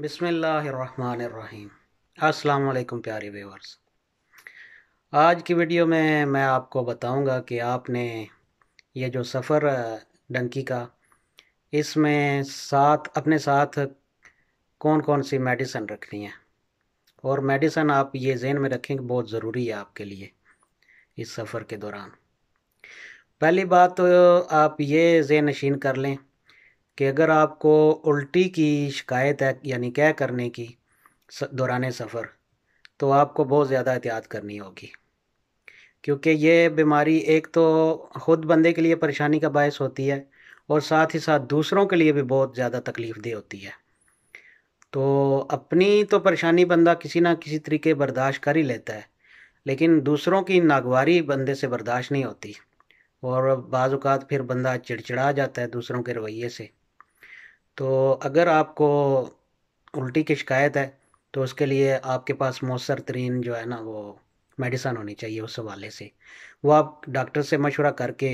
بسم اللہ الرحمن الرحیم۔ السلام علیکم پیارے ویورز۔ آج کی ویڈیو میں آپ کو بتاؤں گا کہ آپ نے یہ جو سفر ڈنکی کا، اس میں اپنے ساتھ کون کون سی میڈیسن رکھنی ہے، اور میڈیسن آپ یہ ذہن میں رکھیں کہ بہت ضروری ہے آپ کے لیے اس سفر کے دوران۔ پہلی بات تو آپ یہ ذہن نشین کر لیں کہ اگر آپ کو الٹی کی شکایت ہے، یعنی کیا کرنے کی دوران سفر، تو آپ کو بہت زیادہ احتیاط کرنی ہوگی، کیونکہ یہ بیماری ایک تو خود بندے کے لیے پریشانی کا باعث ہوتی ہے، اور ساتھ ہی ساتھ دوسروں کے لیے بھی بہت زیادہ تکلیف دہ ہوتی ہے۔ تو اپنی تو پریشانی بندہ کسی نہ کسی طریقے برداشت کر ہی لیتا ہے، لیکن دوسروں کی ناگواری بندے سے برداشت نہیں ہوتی، اور بعض اوقات پھر بندہ چڑچڑا جاتا ہے دوسروں کے رویے سے۔ تو اگر آپ کو الٹی کی شکایت ہے تو اس کے لیے آپ کے پاس مؤثر ترین جو ہے نا وہ میڈیسن ہونی چاہیے، اس حوالے سے وہ آپ ڈاکٹر سے مشورہ کر کے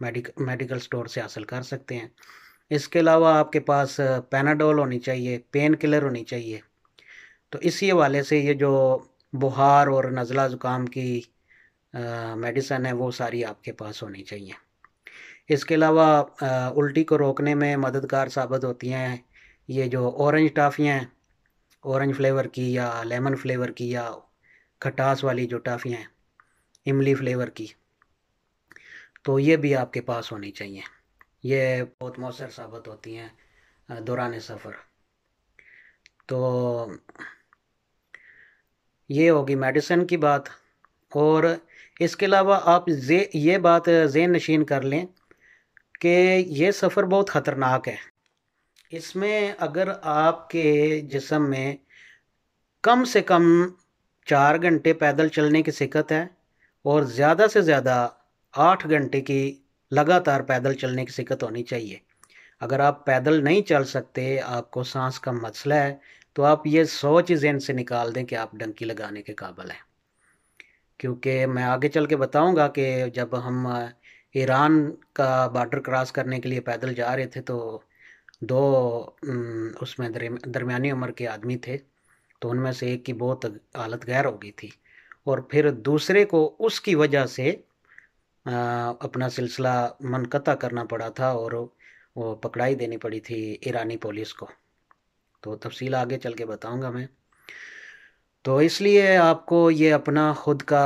میڈیکل سٹور سے حاصل کر سکتے ہیں۔ اس کے علاوہ آپ کے پاس پیناڈول ہونی چاہیے، پین کلر ہونی چاہیے۔ تو اسی حوالے سے یہ جو بخار اور نزلہ زکام کی میڈیسن ہے وہ ساری آپ کے پاس ہونی چاہیے۔ اس کے علاوہ الٹی کو روکنے میں مددگار ثابت ہوتی ہیں یہ جو اورنج ٹافیاں ہیں، اورنج فلیور کی یا لیمن فلیور کی یا کھٹاس والی جو ٹافیاں ہیں املی فلیور کی، تو یہ بھی آپ کے پاس ہونی چاہیے۔ یہ بہت مؤثر ثابت ہوتی ہیں دوران سفر۔ تو یہ ہوگی میڈیسن کی بات، اور اس کے علاوہ آپ یہ بات ذہن نشین کر لیں کہ یہ سفر بہت خطرناک ہے۔ اس میں اگر آپ کے جسم میں کم سے کم 4 گھنٹے پیدل چلنے کی صحت ہے، اور زیادہ سے زیادہ 8 گھنٹے کی لگاتار پیدل چلنے کی صحت ہونی چاہیے۔ اگر آپ پیدل نہیں چل سکتے، آپ کو سانس کا مسئلہ ہے، تو آپ یہ سوچ ذہن سے نکال دیں کہ آپ ڈنکی لگانے کے قابل ہیں، کیونکہ میں آگے چل کے بتاؤں گا کہ جب ہم ایران کا بارڈر کراس کرنے کے لیے پیدل جا رہے تھے تو دو اس میں درمیانی عمر کے آدمی تھے، تو ان میں سے ایک کی بہت حالت غیر ہو گئی تھی، اور پھر دوسرے کو اس کی وجہ سے اپنا سلسلہ منقطع کرنا پڑا تھا، اور وہ پکڑائی دینی پڑی تھی ایرانی پولیس کو۔ تو تفصیل آگے چل کے بتاؤں گا میں۔ تو اس لیے آپ کو یہ اپنا خود کا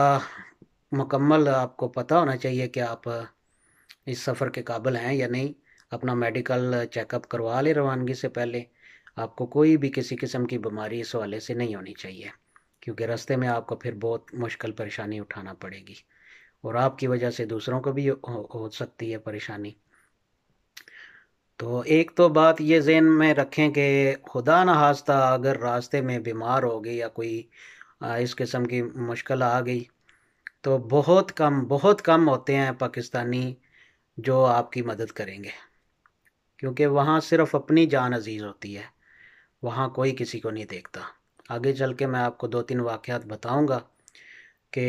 مکمل آپ کو پتہ ہونا چاہیے کہ آپ اس سفر کے قابل ہیں یا نہیں۔ اپنا میڈیکل چیک اپ کروا لیں روانگی سے پہلے۔ آپ کو کوئی بھی کسی قسم کی بیماری اس حوالے سے نہیں ہونی چاہیے، کیونکہ راستے میں آپ کو پھر بہت مشکل پریشانی اٹھانا پڑے گی، اور آپ کی وجہ سے دوسروں کو بھی ہو سکتی ہے پریشانی۔ تو ایک تو بات یہ ذہن میں رکھیں کہ خدا نخواستہ اگر راستے میں بیمار ہو گئی یا کوئی اس قسم کی مشکل آ گئی، تو بہت کم ہوتے ہیں پاکستانی جو آپ کی مدد کریں گے، کیونکہ وہاں صرف اپنی جان عزیز ہوتی ہے، وہاں کوئی کسی کو نہیں دیکھتا۔ آگے چل کے میں آپ کو 2-3 واقعات بتاؤں گا کہ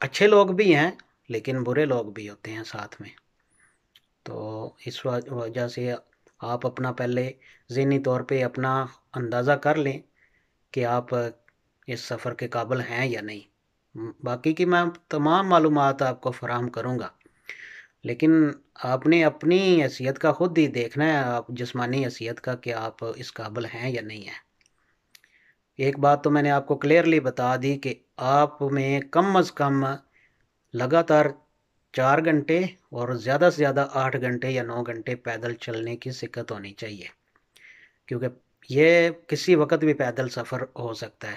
اچھے لوگ بھی ہیں لیکن برے لوگ بھی ہوتے ہیں ساتھ میں۔ تو اس وجہ سے آپ اپنا پہلے ذہنی طور پہ اپنا اندازہ کر لیں کہ آپ اس سفر کے قابل ہیں یا نہیں۔ باقی کی میں تمام معلومات آپ کو فراہم کروں گا، لیکن آپ نے اپنی حیثیت کا خود ہی دیکھنا ہے، آپ جسمانی حیثیت کا، کہ آپ اس قابل ہیں یا نہیں ہیں۔ ایک بات تو میں نے آپ کو کلیئرلی بتا دی کہ آپ میں کم از کم لگاتار 4 گھنٹے اور زیادہ سے زیادہ 8 گھنٹے یا 9 گھنٹے پیدل چلنے کی صحت ہونی چاہیے، کیونکہ یہ کسی وقت بھی پیدل سفر ہو سکتا ہے،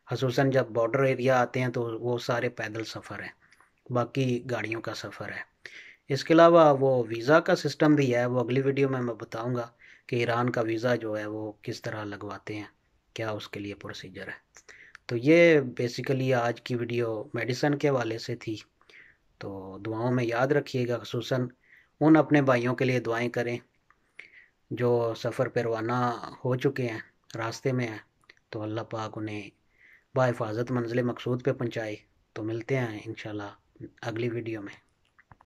خصوصاً جب بارڈر ایریا آتے ہیں تو وہ سارے پیدل سفر ہیں، باقی گاڑیوں کا سفر ہے۔ اس کے علاوہ وہ ویزا کا سسٹم بھی ہے، وہ اگلی ویڈیو میں بتاؤں گا کہ ایران کا ویزا جو ہے وہ کس طرح لگواتے ہیں، کیا اس کے لیے پروسیجر ہے۔ تو یہ بیسیکلی آج کی ویڈیو میڈیسن کے حوالے سے تھی۔ تو دعاؤں میں یاد رکھیے گا، خصوصاً ان اپنے بھائیوں کے لیے دعائیں کریں جو سفر پہ روانہ ہو چکے ہیں، راستے میں ہیں، تو اللہ پاک انہیں بحفاظت منزل مقصود پہ پہنچائے۔ تو ملتے ہیں انشاءاللہ اگلی ویڈیو میں۔